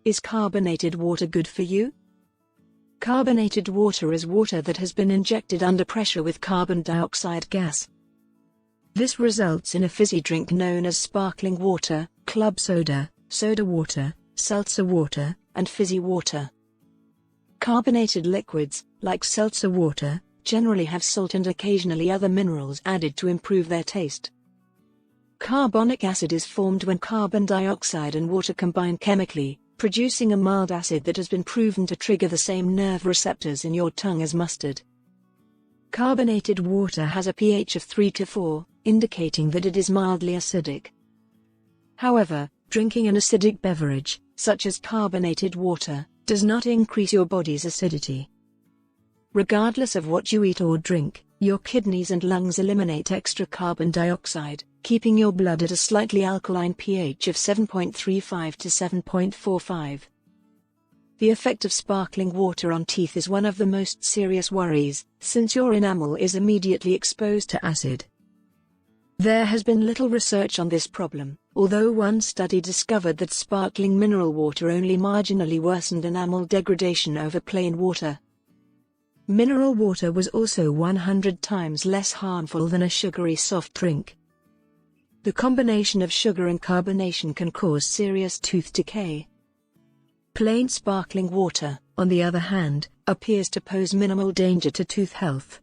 Is carbonated water good for you? Carbonated water is water that has been injected under pressure with carbon dioxide gas. This results in a fizzy drink known as sparkling water, club soda, soda water, seltzer water, and fizzy water. Carbonated liquids, like seltzer water, generally have salt and occasionally other minerals added to improve their taste. Carbonic acid is formed when carbon dioxide and water combine chemically, producing a mild acid that has been proven to trigger the same nerve receptors in your tongue as mustard. Carbonated water has a pH of 3 to 4, indicating that it is mildly acidic. However, drinking an acidic beverage, such as carbonated water, does not increase your body's acidity. Regardless of what you eat or drink, your kidneys and lungs eliminate extra carbon dioxide, keeping your blood at a slightly alkaline pH of 7.35 to 7.45. The effect of sparkling water on teeth is one of the most serious worries, since your enamel is immediately exposed to acid. There has been little research on this problem, although one study discovered that sparkling mineral water only marginally worsened enamel degradation over plain water. Mineral water was also 100 times less harmful than a sugary soft drink. The combination of sugar and carbonation can cause serious tooth decay. Plain sparkling water, on the other hand, appears to pose minimal danger to tooth health.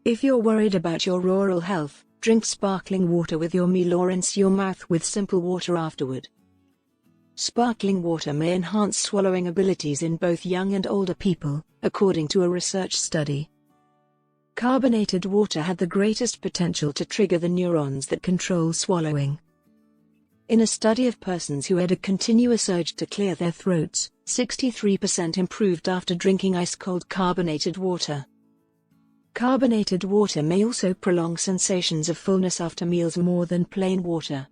If you're worried about your oral health, drink sparkling water with your meal or rinse your mouth with simple water afterward. Sparkling water may enhance swallowing abilities in both young and older people, according to a research study. Carbonated water had the greatest potential to trigger the neurons that control swallowing. In a study of persons who had a continuous urge to clear their throats, 63% improved after drinking ice-cold carbonated water. Carbonated water may also prolong sensations of fullness after meals more than plain water.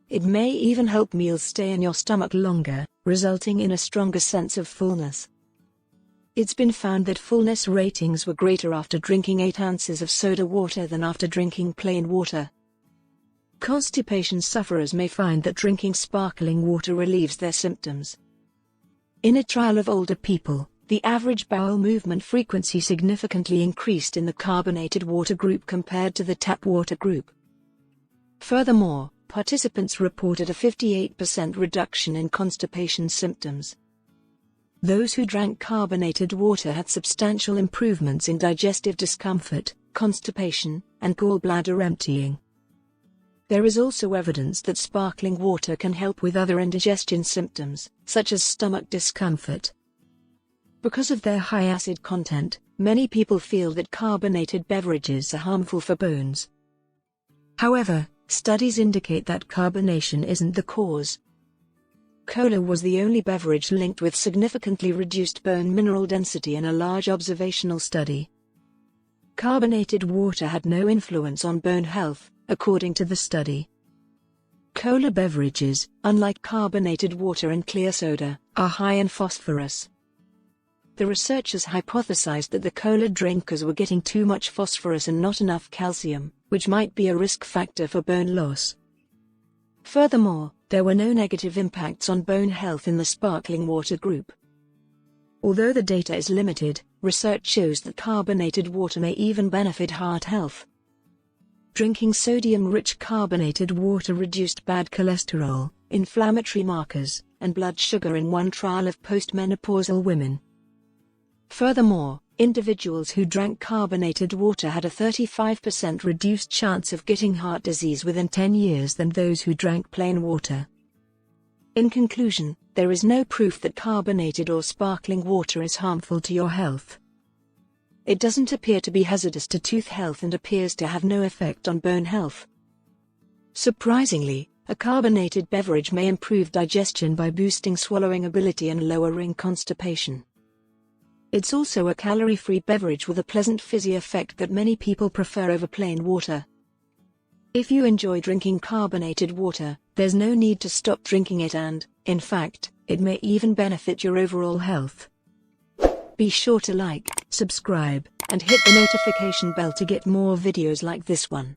It may even help meals stay in your stomach longer, resulting in a stronger sense of fullness. It's been found that fullness ratings were greater after drinking 8 ounces of soda water than after drinking plain water. Constipation sufferers may find that drinking sparkling water relieves their symptoms. In a trial of older people, the average bowel movement frequency significantly increased in the carbonated water group compared to the tap water group. Furthermore, participants reported a 58% reduction in constipation symptoms. Those who drank carbonated water had substantial improvements in digestive discomfort, constipation, and gallbladder emptying. There is also evidence that sparkling water can help with other indigestion symptoms, such as stomach discomfort. Because of their high acid content, many people feel that carbonated beverages are harmful for bones. However, studies indicate that carbonation isn't the cause. Cola was the only beverage linked with significantly reduced bone mineral density in a large observational study. Carbonated water had no influence on bone health, according to the study. Cola beverages, unlike carbonated water and clear soda, are high in phosphorus. The researchers hypothesized that the cola drinkers were getting too much phosphorus and not enough calcium, which might be a risk factor for bone loss. Furthermore, there were no negative impacts on bone health in the sparkling water group. Although the data is limited, research shows that carbonated water may even benefit heart health. Drinking sodium-rich carbonated water reduced bad cholesterol, inflammatory markers, and blood sugar in one trial of postmenopausal women. Furthermore, individuals who drank carbonated water had a 35% reduced chance of getting heart disease within 10 years than those who drank plain water. In conclusion, there is no proof that carbonated or sparkling water is harmful to your health. It doesn't appear to be hazardous to tooth health and appears to have no effect on bone health. Surprisingly, a carbonated beverage may improve digestion by boosting swallowing ability and lowering constipation. It's also a calorie-free beverage with a pleasant fizzy effect that many people prefer over plain water. If you enjoy drinking carbonated water, there's no need to stop drinking it and, in fact, it may even benefit your overall health. Be sure to like, subscribe, and hit the notification bell to get more videos like this one.